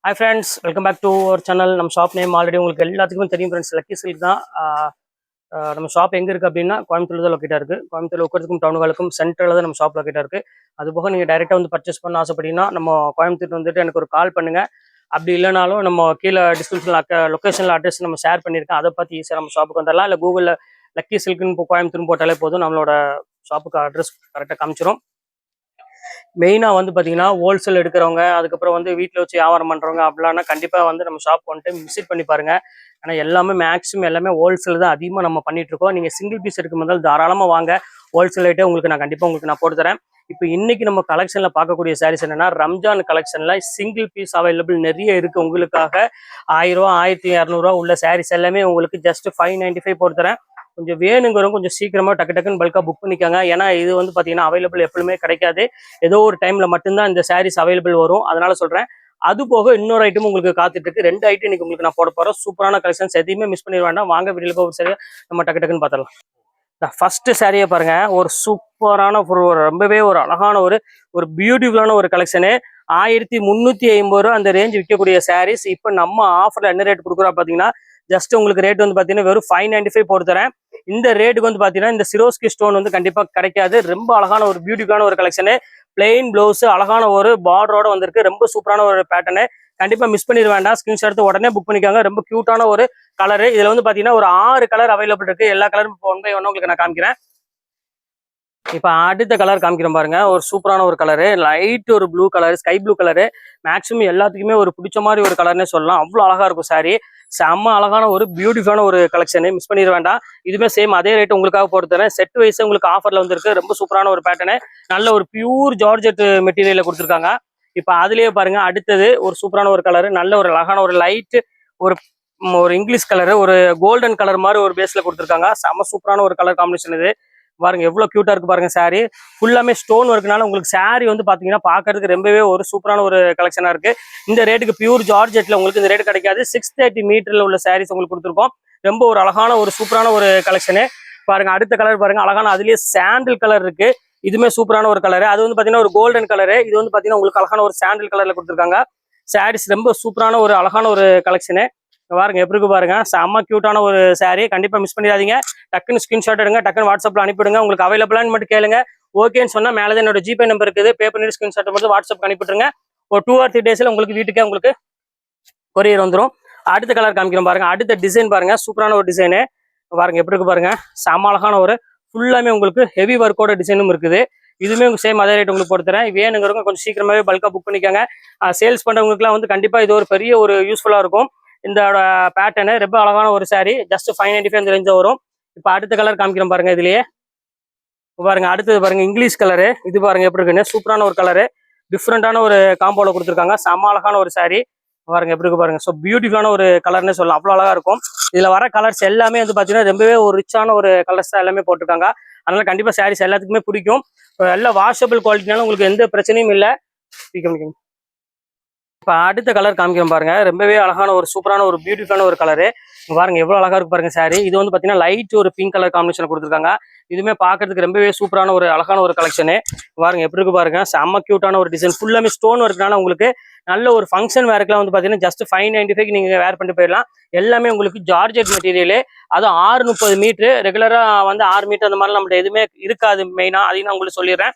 Hi friends, welcome back to our channel. நம்ம shop name already உங்களுக்கு எல்லாத்துக்குமே தெரியும் ஃப்ரெண்ட்ஸ். லக்கி சில்க் தான். நம்ம ஷாப் எங்கே இருக்குது அப்படின்னா கோயம்புத்தூர் தான் லொக்கேட்டாக இருக்குது. கோயம்புத்தூர் உட்கிறதுக்கும் டவுனுகளுக்கும் சென்ட்ரலில் தான் நம்ம ஷாப் லொக்கேட்டாக இருக்குது. அது போக நீங்கள் டைரெக்டாக வந்து பர்ச்சேஸ் பண்ண ஆசைப்பட்டீங்கன்னா நம்ம கோயம்புத்தூர் வந்துட்டு எனக்கு ஒரு கால் பண்ணுங்கள். அப்படி இல்லைனாலும் நம்ம கீழே டிஸ்கிரிப்ஷனில் லொக்கேஷனில் அட்ரஸ் நம்ம ஷேர் பண்ணியிருக்கேன். அதை பார்த்து ஈஸியாக நம்ம ஷாப்புக்கு வந்துடலாம். இல்லை கூகுளில் லக்கி சில்க்குன்னு கோயம்புத்தூர்னு போட்டாலே போதும், நம்மளோட ஷாப்புக்கு அட்ரஸ் கரெக்டாக காமிச்சிடும். மெயினாக வந்து பார்த்தீங்கன்னா ஹோல்சேல் எடுக்கிறவங்க, அதுக்கப்புறம் வந்து வீட்டில் வச்சு வியாபாரம் பண்ணுறவங்க அப்படின்னா கண்டிப்பாக வந்து நம்ம ஷாப் வந்துட்டு விசிட் பண்ணி பாருங்கள். ஆனால் எல்லாமே மேக்ஸிமம் எல்லாமே ஹோல்சேல் தான் அதிகமாக நம்ம பண்ணிகிட்ருக்கோம். நீங்கள் சிங்கிள் பீஸ் எடுக்கும் போதால் தாராளமாக வாங்க. ஹோல்சேல் ரேட்டே உங்களுக்கு நான் கண்டிப்பாக போட்டு தரேன். இப்போ இன்றைக்கி நம்ம கலெக்ஷனில் பார்க்கக்கூடிய சாரீஸ் என்னென்னா ரம்ஜான் கலெக்ஷனில் சிங்கிள் பீஸ் அவைலபிள் நிறைய இருக்குது. உங்களுக்காக 1000 ரூபா 1200 உள்ள சாரீஸ் எல்லாமே உங்களுக்கு ஜஸ்ட் 595 போட்டு தரேன். கொஞ்சம் வேணுங்கிறவங்க கொஞ்சம் சீக்கிரமாக டக்குன்னு பல்காக புக் பண்ணிக்காங்க. ஏன்னா இது வந்து பார்த்தீங்கன்னா அவைலபிள் எப்பவுமே கிடைக்காது. ஏதோ ஒரு டைமில் மட்டும்தான் இந்த சாரீஸ் அவைலபிள் வரும். அதனால சொல்கிறேன். அது போக இன்னொரு ஐட்டம் உங்களுக்கு காத்துட்டு இருக்கு. 2 ஐட்டம் இன்னைக்கு உங்களுக்கு நான் போட போகிறேன். சூப்பரான கலெக்ஷன்ஸ், எதையுமே மிஸ் பண்ணிட வேண்டாம். வாங்க வீடியோல போய் சரி நம்ம டக்குன்னு பார்த்துடலாம். ஃபர்ஸ்ட் சாரியை பாருங்க, ஒரு சூப்பரான ரொம்பவே ஒரு அழகான ஒரு பியூட்டிஃபுல்லான ஒரு கலெக்ஷனு. 1350 ரூபா அந்த ரேஞ்ச் விற்கக்கூடிய சாரீஸ் இப்போ நம்ம ஆஃபர்ல என்ன ரேட் கொடுக்குறோம் பார்த்தீங்கன்னா ஜஸ்ட் உங்களுக்கு ரேட் வந்து பார்த்தீங்கன்னா வெறும் 595 போட்டு தரேன். இந்த ரேட்டுக்கு வந்து பார்த்தீங்கன்னா இந்த சிரோஸ்கி ஸ்டோன் வந்து கண்டிப்பாக கிடைக்காது. ரொம்ப அழகான ஒரு பியூட்டிஃபுல்லான ஒரு கலெக்ஷனு. பிளெயின் பிளவுஸ் அழகான ஒரு பார்டரோட வந்திருக்கு. ரொம்ப சூப்பரான ஒரு பேட்டர்னு. கண்டிப்பாக மிஸ் பண்ணிட வேண்டாம். ஸ்கிரீன்ஷாட் எடுத்து உடனே புக் பண்ணிக்காங்க. ரொம்ப கியூட்டான ஒரு கலரு. இதில் வந்து பார்த்தீங்கன்னா ஒரு 6 கலர் அவைலபிள் இருக்கு. எல்லா கலரும் இப்போ 1 by 1 உங்களுக்கு நான் காமிக்கிறேன். இப்போ அடுத்த கலர் காமிக்கிறேன் பாருங்க. ஒரு சூப்பரான ஒரு கலரு, லைட் ஒரு blue colour, sky blue colour. Maximum எல்லாத்துக்குமே ஒரு பிடிச்ச மாதிரி ஒரு கலர்னே சொல்லலாம். அவ்வளோ அழகா இருக்கும் சாரி. செம்ம அழகான ஒரு பியூட்டிஃபுல்லான ஒரு கலெக்ஷனு. மிஸ் பண்ணிட வேண்டாம். இதுவுமே சேம் அதே ரேட் உங்களுக்காக போட்டு தரேன். செட் வைஸ் உங்களுக்கு ஆஃபர்ல வந்துருக்கு. ரொம்ப சூப்பரான ஒரு பேட்டர்னு. நல்ல ஒரு பியூர் ஜார்ஜெட் மெட்டீரியல கொடுத்துருக்காங்க. இப்போ அதுலயே பாருங்க அடுத்தது ஒரு சூப்பரான ஒரு கலரு. நல்ல ஒரு அழகான ஒரு லைட் ஒரு இங்கிலீஷ் கலரு, ஒரு கோல்டன் கலர் மாதிரி ஒரு பேஸ்ல கொடுத்துருக்காங்க. செம்ம சூப்பரான ஒரு கலர் காம்பினேஷன் இது. பாருங்க எவ்வளவு கியூட்டா இருக்கு பாருங்க. சாரி ஃபுல்லாமே ஸ்டோன் ஒர்க்னால உங்களுக்கு சாரி வந்து பாத்தீங்கன்னா பாக்குறதுக்கு ரொம்பவே ஒரு சூப்பரான ஒரு கலெக்ஷனா இருக்கு. இந்த ரேட்டுக்கு பியூர் ஜார்ஜெட்ல உங்களுக்கு இந்த ரேட் கிடைக்காது. 630 மீட்டர்ல உள்ள சாரீஸ் உங்களுக்கு கொடுத்துருக்கோம். ரொம்ப ஒரு அழகான ஒரு சூப்பரான ஒரு கலெக்ஷனு. பாருங்க அடுத்த கலர் பாருங்க, அழகான அதுலயே சாண்டில் கலர் இருக்கு. இதுவுமே சூப்பரான ஒரு கலரு. அது வந்து பாத்தீங்கன்னா ஒரு கோல்டன் கலரு. இது வந்து பாத்தீங்கன்னா உங்களுக்கு அழகான ஒரு சாண்டில் கலர்ல கொடுத்துருக்காங்க. சாரீஸ் ரொம்ப சூப்பரான ஒரு அழகான ஒரு கலெக்ஷனு. பாருங்க எப்படி இருக்கு பாருங்க. செம்ம கியூட்டான ஒரு சாரி. கண்டிப்பா மிஸ் பண்ணிடாதீங்க. டக்குன்னு ஸ்கிரீன்ஷாட் எடுங்க, டக்குன்னு வாட்ஸ்அப்ல அனுப்பிடுங்க. உங்களுக்கு அவைலபிளான்னு மட்டும் கேளுங்க. ஓகேன்னு சொன்னா மேலே என்னோட ஜிபே நம்பர் இருக்குது. பே பண்ணிட்டு ஸ்கிரீன்ஷாட் மட்டும் வாட்ஸ்அப் அனுப்பிட்டுருங்க. ஒரு 2 or 3 டேஸ்ல உங்களுக்கு வீட்டுக்கே உங்களுக்கு கொரியர் வந்துடும். அடுத்த கலர் காமிக்கிறோம் பாருங்க. அடுத்த டிசைன் பாருங்க, சூப்பரான ஒரு டிசைனு. பாருங்க எப்படி இருக்கு பாருங்க. செம்ம அழகான ஒரு ஃபுல்லாமே உங்களுக்கு ஹெவி ஒர்க்கோட டிசைனும் இருக்குது. இதுவுமே உங்களுக்கு சேம் அதே ரேட் உங்களுக்கு போட்டு தரேன். வேணுங்கிறவங்க கொஞ்சம் சீக்கிரமாவே பல்கா புக் பண்ணிக்கோங்க. சேல்ஸ் பண்றவங்களுக்குலாம் வந்து கண்டிப்பா இது ஒரு பெரிய ஒரு யூஸ்ஃபுல்லா இருக்கும். இந்த பேட்டர்னு ரொம்ப அழகான ஒரு சாரி. ஜஸ்ட் 595 இந்த ரேஞ்ச் வரும். இப்போ அடுத்த கலர் காமிக்கிறோம் பாருங்க. இதுலயே பாருங்க அடுத்தது பாருங்க இங்கிலீஷ் கலரு. இது பாருங்க எப்படி இருக்குன்னு சூப்பரான ஒரு கலரு. டிஃப்ரெண்டான ஒரு காம்போல கொடுத்துருக்காங்க. செம்ம அழகான ஒரு சாரி. பாருங்க எப்படி இருக்கு பாருங்க. ஸோ பியூட்டிஃபுல்லான ஒரு கலர்னு சொல்லலாம். அவ்வளோ அழகா இருக்கும். இதுல வர கலர்ஸ் எல்லாமே வந்து பாத்தீங்கன்னா ரொம்பவே ஒரு ரிச்சான ஒரு கலர்ஸ் தான் எல்லாமே போட்டிருக்காங்க. அதனால கண்டிப்பா சாரீஸ் எல்லாத்துக்குமே பிடிக்கும். எல்லாம் வாஷபிள் குவாலிட்டினால உங்களுக்கு எந்த பிரச்சனையும் இல்லை. இப்போ அடுத்த கலர் காமிக்கிறோம் பாருங்க. ரொம்பவே அழகான ஒரு சூப்பரான ஒரு பியூட்டிஃபுல்லான ஒரு கலரு. பாருங்க எவ்வளவு அழகா இருக்கு பாருங்க சாரி. இது வந்து பாத்தீங்கன்னா லைட் ஒரு பிங்க் கலர் காம்பினேஷன் கொடுத்துருக்காங்க. இதுவுமே பாக்குறதுக்கு ரொம்பவே சூப்பரான ஒரு அழகான ஒரு கலெக்ஷனு. பாருங்க எப்படி இருக்கு பாருங்க. செம்ம கியூட்டான ஒரு டிசைன். ஃபுல்லாமே ஸ்டோன் ஒர்க்னால உங்களுக்கு நல்ல ஒரு ஃபங்க்ஷன் வேர்க்கெல்லாம் வந்து பாத்தீங்கன்னா ஜஸ்ட் 595 நீங்க வேர் பண்ணிட்டு போயிடலாம். எல்லாமே உங்களுக்கு ஜார்ஜெட் மெட்டீரியல். அது 630 மீட்டர். ரெகுலரா வந்து 6 மீட்டர் அந்த மாதிரி நம்மகிட்ட எதுவுமே இருக்காது மெயினா. அதையும் நான் உங்களுக்கு சொல்லிடுறேன்.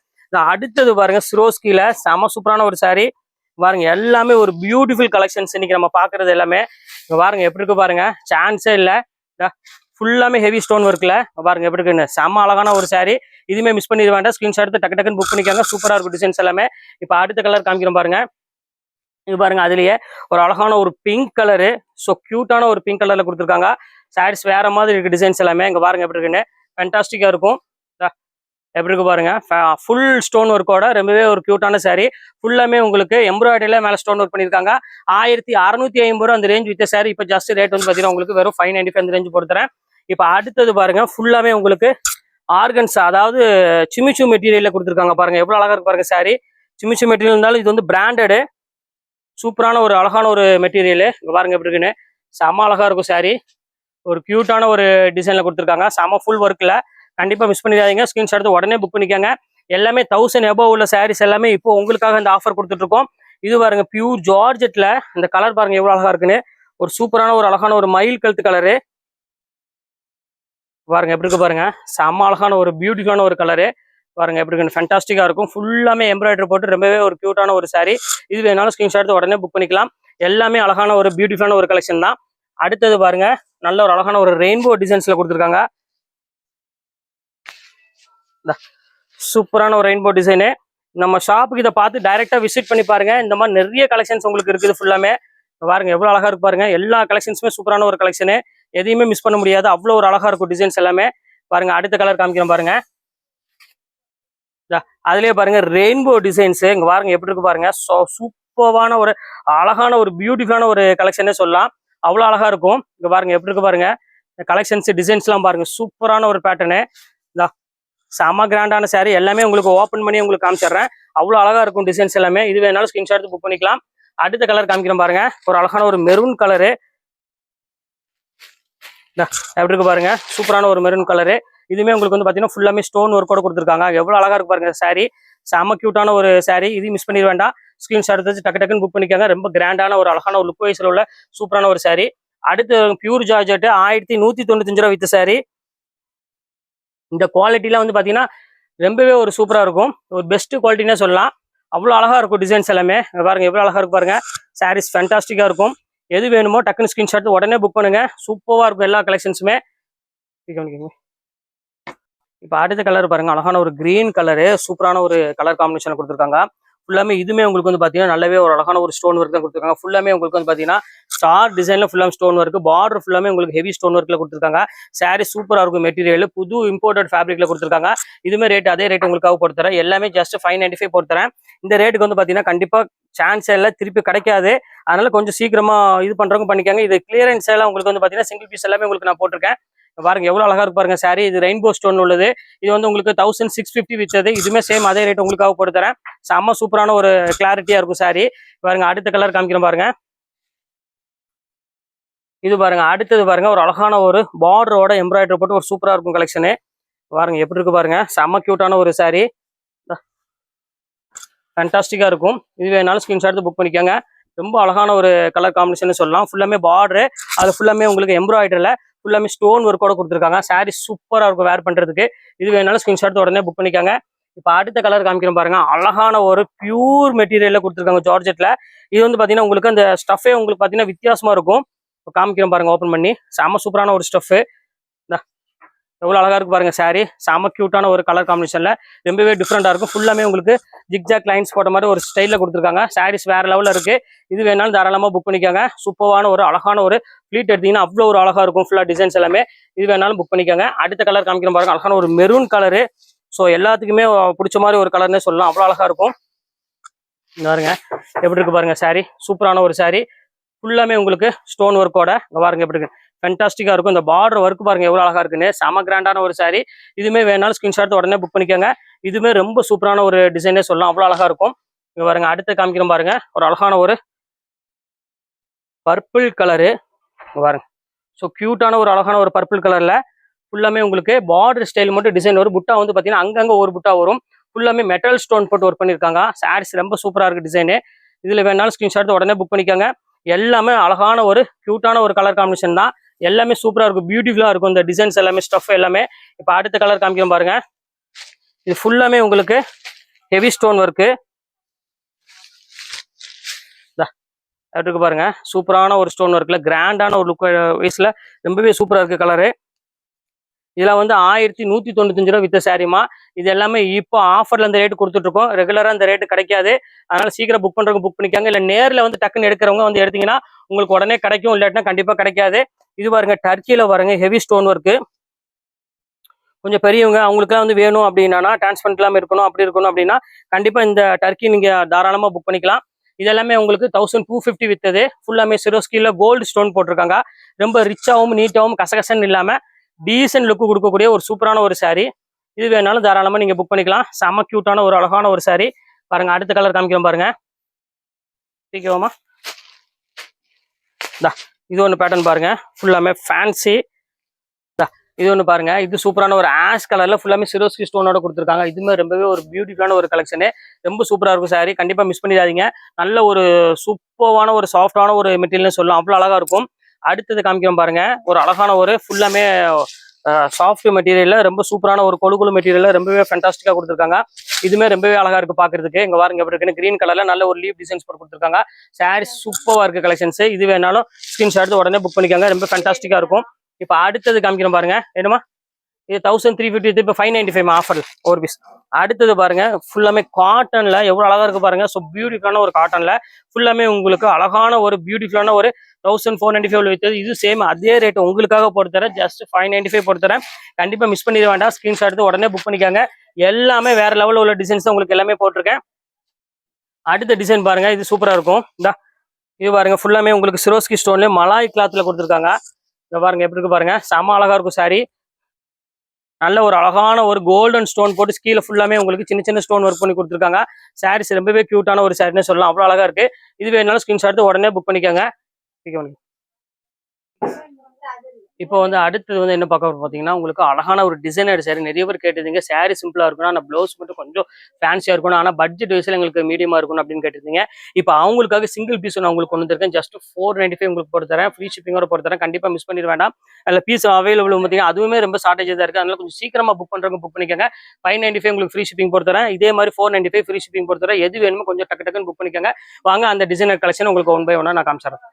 அடுத்தது பாருங்க சிரோஸ்கில செம்ம சூப்பரான ஒரு சாரி. பாருங்க எல்லாமே ஒரு பியூட்டிஃபுல் கலெக்ஷன்ஸ் இன்னைக்கு நம்ம பாக்குறது எல்லாமே. பாருங்க எப்படி இருக்கு பாருங்க. சான்ஸே இல்ல. ஃபுல்லாமே ஹெவி ஸ்டோன் ஒர்க்ல பாருங்க எப்படி இருக்குன்னு. செம்ம அழகான ஒரு சாரி. இதுவுமே மிஸ் பண்ணிட வேண்டாம். ஸ்கிரீன்ஷாட் எடுத்து டக்குன்னு புக் பண்ணிக்காங்க. சூப்பரா இருக்கும் டிசைன்ஸ் எல்லாமே. இப்போ அடுத்த கலர் காமிக்கிறோம் பாருங்க. இது பாருங்க அதுலயே ஒரு அழகான ஒரு பிங்க் கலரு. ஸோ கியூட்டான ஒரு பிங்க் கலர்ல கொடுத்துருக்காங்க. சாரீஸ் வேற மாதிரி இருக்கு டிசைன்ஸ் எல்லாமே. இங்க பாருங்க எப்படி இருக்குன்னு. ஃபேண்டாஸ்டிக்கா இருக்கும். எப்படி இருக்கு பாருங்க. ஃபுல் ஸ்டோன் ஒர்க்கோட ரொம்பவே ஒரு கியூட்டான சாரி. ஃபுல்லாமே உங்களுக்கு எம்ப்ராய்டரியில மேல ஸ்டோன் ஒர்க் பண்ணிருக்காங்க. 1650 ரூபா அந்த ரேஞ்ச் வித்த சாரி. இப்போ ஜஸ்ட் ரேட் வந்து பாத்தீங்கன்னா உங்களுக்கு வெறும் 595 அந்த ரேஞ்ச் போட்டு தரேன். இப்போ அடுத்தது பாருங்க ஃபுல்லாமே உங்களுக்கு ஆர்கன்ஸ், அதாவது சிமிச்சு மெட்டீரியல்ல கொடுத்துருக்காங்க. பாருங்க எவ்வளவு அழகா இருக்கு பாருங்க சாரி. சிமிச்சு மெட்டீரியல் இருந்தாலும் இது வந்து பிராண்டடு சூப்பரான ஒரு அழகான ஒரு மெட்டீரியல். பாருங்க எப்படி இருக்குன்னு. செம அழகா இருக்கும் சாரி. ஒரு கியூட்டான ஒரு டிசைன்ல கொடுத்துருக்காங்க. செம ஃபுல் ஒர்க்ல. கண்டிப்பா மிஸ் பண்ணிடாதீங்க. ஸ்கிரீன்ஷாட் எடுத்து உடனே புக் பண்ணிக்கோங்க. எல்லாமே 1000 above உள்ள சாரீஸ் எல்லாமே இப்போ உங்களுக்காக இந்த ஆஃபர் கொடுத்துட்டு இருக்கோம். இது பாருங்க பியூர் ஜார்ஜெட்ல இந்த கலர் பாருங்க எவ்வளவு அழகா இருக்குன்னு. ஒரு சூப்பரான ஒரு அழகான ஒரு மயில் கழுத்து கலரு பாருங்க எப்படி இருக்கு பாருங்க. செம்ம அழகான ஒரு பியூட்டிஃபுல்லான ஒரு கலரு பாருங்க எப்படி இருக்கு, ஃபேண்டாஸ்டிக்கா இருக்கும். ஃபுல்லாமே எம்ப்ராய்டரி போட்டு ரொம்பவே ஒரு கியூட்டான ஒரு சாரி. இது வேணாலும் ஸ்கிரீன்ஷாட் எடுத்து உடனே புக் பண்ணிக்கலாம். எல்லாமே அழகான ஒரு பியூட்டிஃபுல்லான ஒரு கலெக்ஷன் தான். அடுத்தது பாருங்க நல்ல ஒரு அழகான ஒரு ரெயின்போ டிசைன்ஸ்ல கொடுத்துருக்காங்க. சூப்பரான ஒரு ரெயின்போ டிசைனு. நம்ம ஷாப்புக்கு இதை பார்த்து டைரக்டா விசிட் பண்ணி பாருங்க. இந்த மாதிரி நிறைய கலெக்ஷன்ஸ் உங்களுக்கு இருக்குது. ஃபுல்லாமே பாருங்க எவ்வளவு அழகா இருக்கு பாருங்க. எல்லா கலெக்ஷன்ஸுமே சூப்பரான ஒரு கலெக்ஷனு, எதையுமே மிஸ் பண்ண முடியாது. அவ்வளோ ஒரு அழகா இருக்கும் டிசைன்ஸ் எல்லாமே. பாருங்க அடுத்த கலர் காமிக்கிறேன் பாருங்க. அதுலயே பாருங்க ரெயின்போ டிசைன்ஸ் இங்க பாருங்க எப்படி இருக்கு பாருங்க. சூப்பரான ஒரு அழகான ஒரு பியூட்டிஃபுல்லான ஒரு கலெக்ஷனே சொல்லலாம். அவ்வளோ அழகா இருக்கும். இங்க பாருங்க எப்படி இருக்கு பாருங்க. கலெக்ஷன்ஸ் டிசைன்ஸ் எல்லாம் பாருங்க சூப்பரான ஒரு பேட்டர்னு. செம கிராண்டான சாரி. எல்லாமே உங்களுக்கு ஓப்பன் பண்ணி உங்களுக்கு காமிச்சிடுறேன். அவ்வளோ அழகா இருக்கும் டிசைன்ஸ் எல்லாமே. இது வேணாலும் ஸ்கிரீன்ஷாட் எடுத்து புக் பண்ணிக்கலாம். அடுத்த கலர் காமிக்கிறேன் பாருங்க. ஒரு அழகான ஒரு மெரூன் கலரு எப்படி இருக்கு பாருங்க. சூப்பரான ஒரு மெரூன் கலரு. இதுவுமே உங்களுக்கு வந்து பாத்தீங்கன்னா ஃபுல்லாமே ஸ்டோன் ஒர்க்கோட கொடுத்துருக்காங்க. எவ்வளவு அழகா இருக்கு பாருங்க சாரி. செம கியூட்டான ஒரு சாரி. இது மிஸ் பண்ணிட வேண்டாம். ஸ்கிரீன்ஷாட் எடுத்து டக்கு டக்குன்னு புக் பண்ணிக்காங்க. ரொம்ப கிராண்டான ஒரு அழகான ஒரு லுக் வைஸ்ல உள்ள சூப்பரான ஒரு சாரி. அடுத்து பியூர் ஜார்ஜெட் 1195 ரூபா வித்த சாரி. இந்த குவாலிட்டிலாம் வந்து பாத்தீங்கன்னா ரொம்பவே ஒரு சூப்பரா இருக்கும். ஒரு பெஸ்ட் குவாலிட்டினே சொல்லலாம். அவ்வளோ அழகா இருக்கும் டிசைன்ஸ் எல்லாமே. பாருங்க எவ்வளவு அழகா இருக்கு பாருங்க. சாரீஸ் ஃபேண்டாஸ்டிக்கா இருக்கும். எது வேணுமோ டக்குன்னு ஸ்கிரீன்ஷாட் உடனே புக் பண்ணுங்க. சூப்பரா இருக்கும் எல்லா கலெக்ஷன்ஸுமே. இப்போ அடுத்த கலர் பாருங்க அழகான ஒரு கிரீன் கலரு. சூப்பரான ஒரு கலர் காம்பினேஷன் கொடுத்துருக்காங்க. ஃபுல்லாமே இதுமே உங்களுக்கு வந்து பாத்தீங்கன்னா நல்லாவே ஒரு அழகான ஒரு ஸ்டோன் ஒர்க் தான் கொடுத்துருக்காங்க. ஃபுல்லாமே உங்களுக்கு வந்து பாத்தீங்கன்னா ஸ்டார் டிசைன்ல ஃபுல்லாமே ஸ்டோன் ஒர்க். பார்டர் ஃபுல்லாமே உங்களுக்கு ஹெவி ஸ்டோன் ஒர்க்ல கொடுத்துருக்காங்க. சாரி சூப்பரா இருக்கும். மெட்டீரியல் புது இம்போர்ட்டட் ஃபேப்ரிக்ல கொடுத்துருக்காங்க. இதுமே ரேட் அதே ரேட் உங்களுக்காக போட்டுறேன். எல்லாமே ஜஸ்ட் 595 போட்டுறேன். இந்த ரேட்டுக்கு வந்து பாத்தீங்கன்னா கண்டிப்பா சான்ஸ் எல்லாம் திருப்பி கிடைக்காது. அதனால கொஞ்சம் சீக்கிரமா இது பண்றவங்க பண்ணிக்காங்க. இது கிளியரன்ஸ் எல்லாம் உங்களுக்கு வந்து பாத்தீங்கன்னா சிங்கிள் பீஸ் எல்லாமே உங்களுக்கு நான் போட்டிருக்கேன். பாருங்க எவ்வளவு அழகா இருக்கு பாருங்க சாரி. இது ரெயின்போ ஸ்டோன் உள்ளது. இது வந்து உங்களுக்கு 1650 வித்தது. இதுமே சேம் அதே ரேட் உங்களுக்காக போட்டு தரேன். செம்ம சூப்பரான ஒரு கிளாரிட்டியா இருக்கும் சாரி. பாருங்க அடுத்த கலர் காமிக்கிறேன் பாருங்க. இது பாருங்க அடுத்தது பாருங்க ஒரு அழகான ஒரு பார்டரோட எம்ப்ராய்டரி போட்டு ஒரு சூப்பரா இருக்கும் கலெக்ஷனு. பாருங்க எப்படி இருக்கு பாருங்க. செம்ம கியூட்டான ஒரு சாரி. ஃபேண்டாஸ்டிக்கா இருக்கும். இது வேணாலும் ஸ்கிரீன்ஷாட் எடுத்து புக் பண்ணிக்கோங்க. ரொம்ப அழகான ஒரு கலர் காம்பினேஷன் சொல்லலாம். ஃபுல்லாமே பார்டரு, அது ஃபுல்லாமே உங்களுக்கு எம்ப்ராய்டரியில் ஃபுல்லாமே ஸ்டோன் ஒர்க்கோட கொடுத்துருக்காங்க. சாரி சூப்பராக இருக்கும் வேர் பண்ணுறதுக்கு. இது வேணாலும் ஸ்கிரீன்ஷாட் உடனே புக் பண்ணிக்காங்க. இப்போ அடுத்த கலர் காமிக்கிறோம் பாருங்க. அழகான ஒரு பியூர் மெட்டீரியலில் கொடுத்துருக்காங்க ஜார்ஜெட்டில். இது வந்து பார்த்தீங்கன்னா உங்களுக்கு அந்த ஸ்டஃபே உங்களுக்கு பார்த்தீங்கன்னா வித்தியாசமாக இருக்கும். இப்போ காமிக்கிறோம் பாருங்க ஓப்பன் பண்ணி. செம சூப்பரான ஒரு ஸ்டஃப்பு. எவ்வளோ அழகா இருக்கு பாருங்க சாரி. செம கியூட்டான ஒரு கலர் காம்பினேஷன்ல ரொம்பவே டிஃப்ரெண்டா இருக்கும். ஃபுல்லாமே உங்களுக்கு ஜிக்ஜாக் லைன்ஸ் போட்ட மாதிரி ஒரு ஸ்டைல கொடுத்துருக்காங்க. சாரீஸ் வேற லெவல்ல இருக்கு. இது வேணாலும் தாராளமா புக் பண்ணிக்கோங்க. சூப்பரான ஒரு அழகான ஒரு ஃபிளீட் எடுத்தீங்கன்னா அவ்வளோ ஒரு அழகா இருக்கும். ஃபுல்லா டிசைன்ஸ் எல்லாமே. இது வேணாலும் புக் பண்ணிக்கோங்க. அடுத்த கலர் காமிக்கிறோம் பாருங்க. அழகான ஒரு மெரூன் கலரு. ஸோ எல்லாத்துக்குமே பிடிச்ச மாதிரி ஒரு கலர்னே சொல்லலாம். அவ்வளோ அழகா இருக்கும். பாருங்க எப்படி இருக்கு பாருங்க சாரி. சூப்பரான ஒரு சாரி. ஃபுல்லாமே உங்களுக்கு ஸ்டோன் ஒர்க்கோட பாருங்க எப்படி இருக்கு. ஃபேண்டாஸ்டிக்கா இருக்கும். இந்த பார்டர் ஒர்க் பாருங்க எவ்வளவு அழகா இருக்குன்னு. செம கிராண்டான ஒரு சாரி. இதுமே வேணாலும் ஸ்கிரீன்ஷாட் உடனே புக் பண்ணிக்கோங்க. இதுமே ரொம்ப சூப்பரான ஒரு டிசைனே சொல்லலாம். அவ்வளவு அழகா இருக்கும். இங்க பாருங்க அடுத்து காமிக்கிறோம் பாருங்க. ஒரு அழகான ஒரு பர்பிள் கலரு பாருங்க. ஸோ கியூட்டான ஒரு அழகான ஒரு பர்பிள் கலர்ல ஃபுல்லாமே உங்களுக்கு பார்டர் ஸ்டைல் மட்டும் டிசைன் வரும். புட்டா வந்து பாத்தீங்கன்னா அங்கங்க ஒரு புட்டா வரும். ஃபுல்லாமே மெட்டல் ஸ்டோன் போட்டு ஒர்க் பண்ணிருக்காங்க. சாரீஸ் ரொம்ப சூப்பரா இருக்கு டிசைனு. இதுல வேணாலும் ஸ்கிரீன்ஷாட் உடனே புக் பண்ணிக்கோங்க. எல்லாமே அழகான ஒரு கியூட்டான ஒரு கலர் காம்பினேஷன் தான். எல்லாமே சூப்பரா இருக்கும். பியூட்டிஃபுல்லா இருக்கும் இந்த டிசைன்ஸ் எல்லாமே, ஸ்டஃப் எல்லாமே. இப்போ அடுத்த கலர் காமிக்கிறோம் பாருங்க. இது ஃபுல்லாமே உங்களுக்கு ஹெவி ஸ்டோன் ஒர்க்கு இருக்கு பாருங்க. சூப்பரான ஒரு ஸ்டோன் ஒர்க்ல கிராண்டான ஒரு லுக் வைஸ்ல ரொம்பவே சூப்பரா இருக்கு கலரு. இதெல்லாம் வந்து 1195 ரூபா வித்த சாரிமா. இது எல்லாமே இப்போ ஆஃபர்ல இந்த ரேட்டு கொடுத்துட்டு இருக்கோம். ரெகுலரா இந்த ரேட்டு கிடைக்காது. அதனால சீக்கிரம் புக் பண்றவங்க புக் பண்ணிக்காங்க. இல்ல நேர்ல வந்து டக்குன்னு எடுக்கிறவங்க வந்து எடுத்தீங்கன்னா உங்களுக்கு உடனே கிடைக்கும். இல்லாட்டினா கண்டிப்பா கிடைக்காது. இது பாருங்க டர்க்கியில பாருங்க ஹெவி ஸ்டோன் ஒர்க்கு. கொஞ்சம் பெரியவங்க அவங்களுக்குலாம் வந்து வேணும் அப்படின்னா டிரான்ஸ்பரண்ட் இல்லாமல் இருக்கணும் அப்படி இருக்கணும் அப்படின்னா கண்டிப்பா இந்த டர்க்கி நீங்க தாராளமா புக் பண்ணிக்கலாம். இதெல்லாமே உங்களுக்கு 1250 வித்தது. ஃபுல்லாமே சிரோஸ்கில கோல்டு ஸ்டோன் போட்டிருக்காங்க. ரொம்ப ரிச்சாகவும் நீட்டாகவும் கசகசன்னு இல்லாம டீசன்ட் லுக்கு கொடுக்கக்கூடிய ஒரு சூப்பரான ஒரு சாரி. இது வேணாலும் தாராளமா நீங்க புக் பண்ணிக்கலாம். செம கியூட்டான ஒரு அழகான ஒரு சாரி. பாருங்க அடுத்த கலர் காமிக்கிறோம் பாருங்க. சீக்கிரமா இது ஒன்று பேட்டர்ன் பாருங்க. ஃபுல்லாமே ஃபேன்சி இது ஒன்று பாருங்க, இது சூப்பரான ஒரு ஆஷ் கலர்ல ஃபுல்லாமே சிரோஸ்கி ஸ்டோனோட கொடுத்துருக்காங்க. இதுவுமே ரொம்பவே ஒரு பியூட்டிஃபுல்லான ஒரு கலெக்ஷனு. ரொம்ப சூப்பரா இருக்கும் சாரி. கண்டிப்பா மிஸ் பண்ணிடாதீங்க. நல்ல ஒரு சூப்பரான ஒரு சாஃப்டான ஒரு மெட்டீரியல்னு சொல்லலாம். அவ்வளோ அழகா இருக்கும். அடுத்தது காமிக்கிறோம் பாருங்க, ஒரு அழகான ஒரு ஃபுல்லாமே சாஃப்ட் மெட்டீரியல்ல ரொம்ப சூப்பரான ஒரு கொழு மெட்டீரியல்ல ரொம்பவே ஃபேண்டாஸ்டிக்கா கொடுத்துருக்காங்க. இதுமே ரொம்பவே அழகா இருக்கு பாக்குறதுக்கு. இங்க பாருங்க எப்படி இருக்குன்னு கிரீன் கலர்ல நல்ல ஒரு லீப் டிசைன்ஸ் போட்டு கொடுத்துருக்காங்க. சாரி சூப்பரா இருக்கு கலெக்ஷன்ஸ். இது வேணாலும் ஸ்கிரீன்ஷாட் எடுத்து உடனே புக் பண்ணிக்கோங்க. ரொம்ப ஃபேண்டாஸ்டிக்கா இருக்கும். இப்போ அடுத்தது காமிக்கிறோம் பாருங்க, என்னமா இது 1350, இப்போ 595 ஆஃபர் ஒரு பீஸ். அடுத்தது பாருங்க, ஃபுல்லாமே காட்டன்ல எவ்வளவு அழகா இருக்கு பாருங்க. ஸோ பியூட்டிஃபுல்லான ஒரு காட்டன்ல ஃபுல்லாமே உங்களுக்கு அழகான ஒரு பியூட்டிஃபுல்லான ஒரு 1495 வித்தது. இது சேம் அதே ரேட் உங்களுக்காக போட்டு தரேன். ஜஸ்ட் 595 போட்டு தரேன். கண்டிப்பா மிஸ் பண்ணிட வேண்டாம். ஸ்கிரீன்ஷாட் எடுத்து உடனே புக் பண்ணிக்காங்க. எல்லாமே வேற லெவலில் உள்ள டிசைன்ஸ் தான் உங்களுக்கு எல்லாமே போட்டிருக்கேன். அடுத்த டிசைன் பாருங்க, இது சூப்பரா இருக்கும். இந்த இது பாருங்க, ஃபுல்லாமே உங்களுக்கு சிரோஸ்கி ஸ்டோன்ல மலாய் கிளாத்ல கொடுத்துருக்காங்க. இங்க பாருங்க எப்படி இருக்கு பாருங்க, செம அழகா இருக்கும் சாரி. நல்ல ஒரு அழகான ஒரு கோல்டன் ஸ்டோன் போட்டு கீழே ஃபுல்லாமே உங்களுக்கு சின்ன சின்ன ஸ்டோன் ஒர்க் பண்ணி கொடுத்துருக்காங்க. சாரீஸ் ரொம்பவே கியூட்டான ஒரு சாரின்னு சொல்லலாம். அவ்வளோ அழகா இருக்கு. இது வேணாலும் ஸ்கிரீன்ஷாட் எடுத்து உடனே புக் பண்ணிக்கோங்க. இப்போ வந்து அடுத்தது வந்து என்ன பார்க்க பார்த்தீங்கன்னா, உங்களுக்கு அழகான ஒரு டிசைனர் சாரி. நிறைய பேர் கேட்டிருந்தீங்க சாரி சிம்பிளா இருக்கணும், ஆனால் ப்ளவுஸ் மட்டும் கொஞ்சம் ஃபேன்சியா இருக்கணும், ஆனால் பட்ஜெட் வைஸ்ல எங்களுக்கு மீடியமா இருக்கணும் அப்படின்னு கேட்டிருந்தீங்க. இப்போ அவங்களுக்காக சிங்கிள் பீஸ் நான் உங்களுக்கு கொண்டு வந்திருக்கேன். ஜஸ்ட் 495 உங்களுக்கு போட்டு தரேன். ஃப்ரீ ஷிப்பிங்கோட போட்டு தரேன். கண்டிப்பா மிஸ் பண்ணிட வேண்டாம். அதில் பீஸ் அவைலபிள் பார்த்தீங்கன்னா அதுவுமே ரொம்ப ஷார்டேஜ் தான் இருக்கு. அதனால கொஞ்சம் சீக்கிரமா புக் பண்றவங்க புக் பண்ணிக்கோங்க. 595 உங்களுக்கு ஃப்ரீ ஷிப்பிங் போட்டு தரேன். இதே மாதிரி 495 ஃப்ரீ ஷிப்பிங் போட்டு தரேன். எது வேணுமோ கொஞ்சம் டக்குன்னு புக் பண்ணிக்கோங்க. வாங்க அந்த டிசைனர் கலெக்ஷன் உங்களுக்கு ஒன் பை ஒன்னா நான் காமிச்சிடறேன்.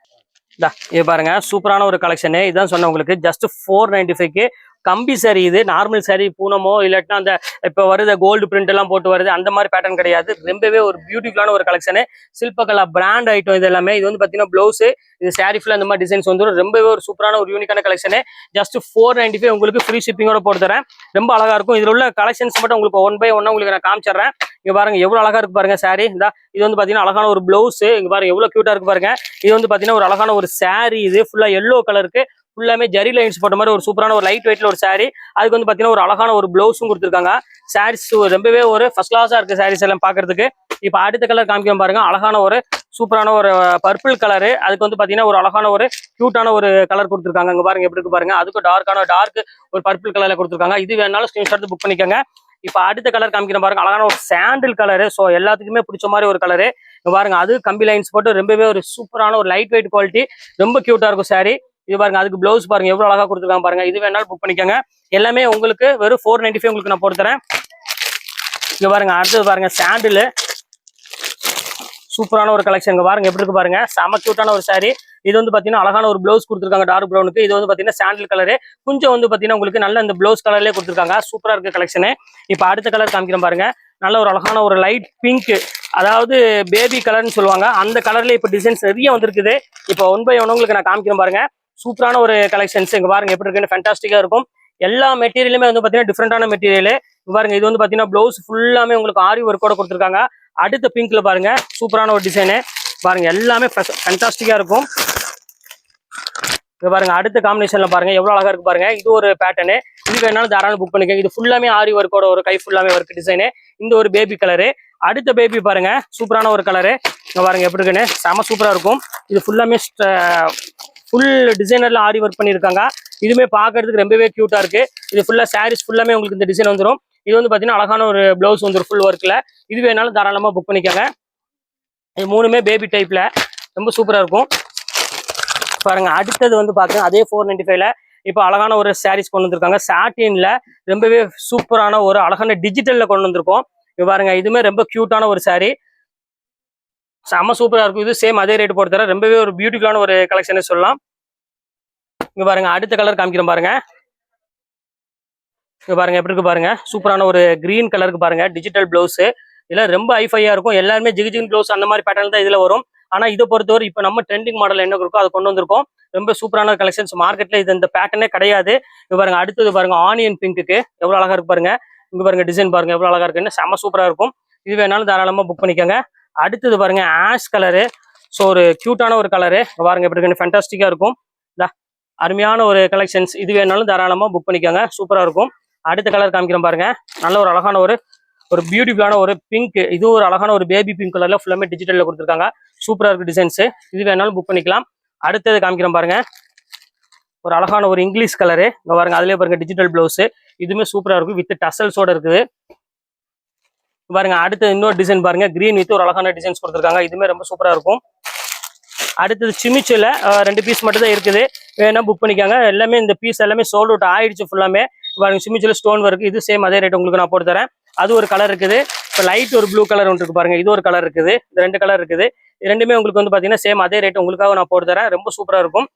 இது பாருங்க, சூப்பரான ஒரு கலெக்ஷனு. இதான் சொன்னேன் உங்களுக்கு. ஜஸ்ட் 495க்கு கம்பி சாரி. இது நார்மல் சாரி பூனமோ இல்லாட்டினா அந்த இப்போ வருது கோல்டு பிரிண்ட் எல்லாம் போட்டு வருது அந்த மாதிரி பேட்டர்ன் கிடையாது. ரொம்பவே ஒரு பியூட்டிஃபுல்லான ஒரு கலெக்ஷனு. சில்பகலா பிராண்ட் ஐட்டம் இது எல்லாமே. இது வந்து பாத்தீங்கன்னா பிளவுஸ், இது சாரி ஃபுல்லா இந்த மாதிரி டிசைன்ஸ் வந்துடும். ரொம்பவே ஒரு சூப்பரான ஒரு யூனிக்கான கலெக்ஷனு. ஜஸ்ட் 495 உங்களுக்கு ஃப்ரீ ஷிப்பிங்கோட போட்டு தரேன். ரொம்ப அழகா இருக்கும். இதுல உள்ள கலெக்ஷன்ஸ் மட்டும் உங்களுக்கு ஒன் பை ஒன்னா உங்களுக்கு நான் காமிச்சிடுறேன். இங்க பாருங்க எவ்வளவு அழகா இருக்கு பாருங்க சாரி. இந்த இது வந்து பாத்தீங்கன்னா அழகான ஒரு பிளவுஸ். இங்க பாருங்க எவ்வளவு கியூட்டா இருக்கு பாருங்க. இது வந்து பாத்தீங்கன்னா ஒரு அழகான ஒரு சாரி. இது ஃபுல்லா எல்லோ கலருக்கு ஃபுல்லாமே ஜரி லைன்ஸ் போட்ட மாதிரி ஒரு சூப்பரான ஒரு லைட் வெயிட்ல ஒரு சாரி. அதுக்கு வந்து பாத்தீங்கன்னா ஒரு அழகான ஒரு பிளவுஸும் கொடுத்துருக்காங்க. சாரீஸ் ரொம்பவே ஒரு ஃபர்ஸ்ட் கிளாஸா இருக்கு சாரீஸ் எல்லாம் பாக்குறதுக்கு. இப்ப அடுத்த கலர் காமிக்க பாருங்க, அழகான ஒரு சூப்பரான ஒரு பர்பிள் கலரு. அதுக்கு வந்து பாத்தீங்கன்னா ஒரு அழகான ஒரு கியூட்டான ஒரு கலர் கொடுத்துருக்காங்க. இங்க பாருங்க எப்படி இருக்கு பாருங்க. அதுக்கு டார்க் ஒரு பர்பிள் கலர்ல கொடுத்துருக்காங்க. இது வேணாலும் ஸ்கிரீன்ஷாட் புக் பண்ணிக்கோங்க. இப்ப அடுத்த கலர் காமிக்கிற பாருங்க, அழகான ஒரு சாண்டில் கலரு. ஸோ எல்லாத்துக்குமே பிடிச்ச மாதிரி ஒரு கலரு. பாருங்க, அது கம்பி லைன்ஸ் போட்டு ரொம்பவே ஒரு சூப்பரான ஒரு லைட் வெயிட் குவாலிட்டி. ரொம்ப கியூட்டா இருக்கும் சாரி. இது பாருங்க, அதுக்கு பிளவுஸ் பாருங்க எவ்வளவு அழகா கொடுத்துருக்காங்க பாருங்க. இது வேணாலும் புக் பண்ணிக்கோங்க. எல்லாமே உங்களுக்கு வெறும் 495 உங்களுக்கு நான் போட்டு தரேன். இங்க பாருங்க, அடுத்தது பாருங்க சாண்டில் சூப்பரான ஒரு கலெக்ஷன். பாருங்க எப்படி இருக்கு பாருங்க, செம கியூட்டான ஒரு சாரி. இது வந்து பாத்தீங்கன்னா அழகான ஒரு பிளவுஸ் கொடுத்துருக்காங்க டார்க் ப்ரௌனுக்கு. இது வந்து பாத்தீங்கன்னா சாண்டில் கலரு. கொஞ்சம் வந்து பாத்தீங்கன்னா உங்களுக்கு நல்ல இந்த பிளவுஸ் கலர்லேயே கொடுத்துருக்காங்க. சூப்பரா இருக்கு கலெக்ஷனு. இப்போ அடுத்த கலர் காமிக்கிறேன் பாருங்க, நல்ல ஒரு அழகான ஒரு லைட் பிங்க், அதாவது பேபி கலர்னு சொல்லுவாங்க. அந்த கலர்ல இப்போ டிசைன்ஸ் நிறைய வந்திருக்குது. இப்போ ஒன் பை ஒன் உங்களுக்கு நான் காமிக்கிறேன் பாருங்க. சூப்பரான ஒரு கலெக்ஷன்ஸ். இங்க பாருங்க எப்படி இருக்குன்னு ஃபேண்டாஸ்டிக்கா இருக்கும். எல்லா மெட்டீரியலுமே வந்து பாத்தீங்கன்னா டிஃப்ரெண்டான மெட்டீரியல். பாருங்க, இது வந்து பாத்தீங்கன்னா பிளவுஸ் ஃபுல்லாமே உங்களுக்கு ஆரி ஒர்க்கோட கொடுத்துருக்காங்க. அடுத்த பிங்க்ல பாருங்க சூப்பரான ஒரு டிசைனு. பாருங்க எல்லாமே ஃபேண்டாஸ்டிக்கா இருக்கும். பாருங்க அடுத்த காம்பினேஷன்ல பாருங்க எவ்வளவு அழகா இருக்கு பாருங்க. இது ஒரு பேட்டர்னு. இது வேணாலும் தாராளம் புக் பண்ணிக்கோங்க. இது ஃபுல்லாமே ஆரி ஒர்க்கோட ஒரு கை ஃபுல்லாமே ஒர்க் டிசைனு. இந்த ஒரு பேபி கலரு. அடுத்த பேபி பாருங்க சூப்பரான ஒரு கலரு. பாருங்க எப்படி இருக்குன்னு செம சூப்பரா இருக்கும். இது ஃபுல்லாமே ஃபுல் டிசைனர்ல ஆரி ஒர்க் பண்ணியிருக்காங்க. இதுவுமே பாக்குறதுக்கு ரொம்பவே கியூட்டா இருக்கு. இது ஃபுல்லா சாரீஸ் ஃபுல்லாமே உங்களுக்கு இந்த டிசைன் வந்துடும். இது வந்து பாத்தீங்கன்னா அழகான ஒரு பிளவுஸ் வந்துடும் ஃபுல் ஒர்க்ல. இது வேணாலும் தாராளமா புக் பண்ணிக்கோங்க. இது மூணுமே பேபி டைப்ல ரொம்ப சூப்பரா இருக்கும். பாருங்க அடுத்தது வந்து பாருங்க அதே 495ல இப்போ அழகான ஒரு சாரீஸ் கொண்டு வந்திருக்காங்க. சாட்டின்ல ரொம்பவே சூப்பரான ஒரு அழகான டிஜிட்டல்ல கொண்டு வந்திருக்கோம். இது பாருங்க, இதுமே ரொம்ப கியூட்டான ஒரு சாரி. செம்ம சூப்பரா இருக்கும். இது சேம் அதே ரேட் போட்டு தர ரொம்பவே ஒரு பியூட்டிஃபுல்லான ஒரு கலெக்ஷன் சொல்லலாம். இங்க பாருங்க அடுத்த கலர் காமிக்கிறேன் பாருங்க. இங்க பாருங்க எப்படி இருக்கு பாருங்க, சூப்பரான ஒரு கிரீன் கலருக்கு பாருங்க டிஜிட்டல் பிளவுஸ். இதெல்லாம் ரொம்ப ஹைஃபையா இருக்கும். எல்லாருமே ஜிகிஜிங் பிளவுஸ் அந்த மாதிரி பேட்டர்ன் தான் இதுல வரும். ஆனா இதை பொறுத்தவரை இப்போ நம்ம ட்ரெண்டிங் மாடல் என்ன இருக்கோ அதை கொண்டு வந்திருக்கோம். ரொம்ப சூப்பரான கலெக்ஷன்ஸ். மார்க்கெட்ல இது இந்த பேட்டர்னே கிடையாது. இங்க பாருங்க அடுத்தது பாருங்க ஆனியன் பிங்க்குக்கு எவ்வளவு அழகா இருக்கு பாருங்க. இங்க பாருங்க டிசைன் பாருங்க எவ்வளவு அழகா இருக்குன்னு செம்ம சூப்பரா இருக்கும். இது வேணாலும் தாராளமா புக் பண்ணிக்கோங்க. அடுத்தது பாருங்க ஆஷ் கலரு. ஸோ ஒரு கியூட்டான ஒரு கலரு. பாருங்க எப்படி இருக்குன்னு ஃபேண்டாஸ்டிக்கா இருக்கும். அருமையான ஒரு கலெக்ஷன்ஸ். இது வேணாலும் தாராளமா புக் பண்ணிக்கோங்க. சூப்பரா இருக்கும். அடுத்த கலர் காமிக்கிறேன் பாருங்க, நல்ல ஒரு அழகான ஒரு பியூட்டிஃபுல்லான ஒரு பிங்க். இது ஒரு அழகான ஒரு பேபி பிங்க் கலர்ல ஃபுல்லாமே டிஜிட்டல்ல கொடுத்துருக்காங்க. சூப்பரா இருக்கு டிசைன்ஸ். இது வேணாலும் புக் பண்ணிக்கலாம். அடுத்தது காமிக்கிறேன் பாருங்க, ஒரு அழகான ஒரு இங்கிலீஷ் கலரு. இங்க பாருங்க, அதுலயே பாருங்க டிஜிட்டல் பிளவுஸ். இதுவுமே சூப்பரா இருக்கும், வித் டசல்ஸோட இருக்குது. பாருங்க அடுத்து இன்னொரு டிசைன் பாருங்க, கிரீன் வித் ஒரு அழகான டிசைன்ஸ் கொடுத்துருக்காங்க. இதுவுமே ரொம்ப சூப்பரா இருக்கும். அடுத்தது சிமிச்சுல 2 பீஸ் மட்டும் தான் இருக்குது, வேணா புக் பண்ணிக்காங்க. எல்லாமே இந்த பீஸ் எல்லாமே சோல்ட் அவுட் ஆயிடுச்சு ஃபுல்லாமே. பாருங்க சிமிச்சுல ஸ்டோன் ஒர்க், இது சேம் அதே ரேட் உங்களுக்கு நான் போட்டு தரேன். அது ஒரு கலர் இருக்குது. இப்போ லைட் ஒரு ப்ளூ கலர் ஒன்று இருக்கு பாருங்க, இது ஒரு கலர் இருக்குது. இந்த 2 கலர் இருக்குது. ரெண்டுமே உங்களுக்கு வந்து பாத்தீங்கன்னா சேம் அதே ரேட் உங்களுக்காக நான் போட்டு தரேன். ரொம்ப சூப்பரா இருக்கும்.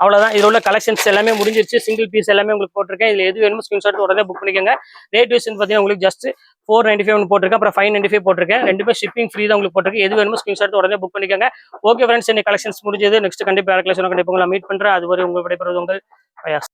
அவ்வளவுதான், இதுல உள்ள கலெக்ஷன்ஸ் எல்லாமே முடிஞ்சிருச்சு. சிங்கிள் பீஸ் எல்லாமே உங்களுக்கு போட்டிருக்கேன். இதுல எது வேணுமோ ஸ்கிரீன்ஷாட் உடனே புக் பண்ணிக்கோங்க. ரேட் வைஸ் பாத்தீங்கன்னா உங்களுக்கு ஜஸ்ட் 495 போட்டிருக்கேன், அப்புறம் 595 போட்டிருக்கேன். ரெண்டுமே ஷிப்பிங் ஃப்ரீ தான் உங்களுக்கு போட்டிருக்கு. எது வேணுமோ ஸ்கிரீன்ஷாட் உடனே புக் பண்ணிக்கோங்க. ஓகே ஃப்ரெண்ட்ஸ், இன்னைக்கு கலெக்ஷன்ஸ் முடிஞ்சது. நெக்ஸ்ட் கண்டிப்பா வேற கலெக்ஷன் கண்டிப்பா உங்களை மீட் பண்றேன். அதுவரை உங்கள் விடைபெறுவது உங்கள் பயாஸ்.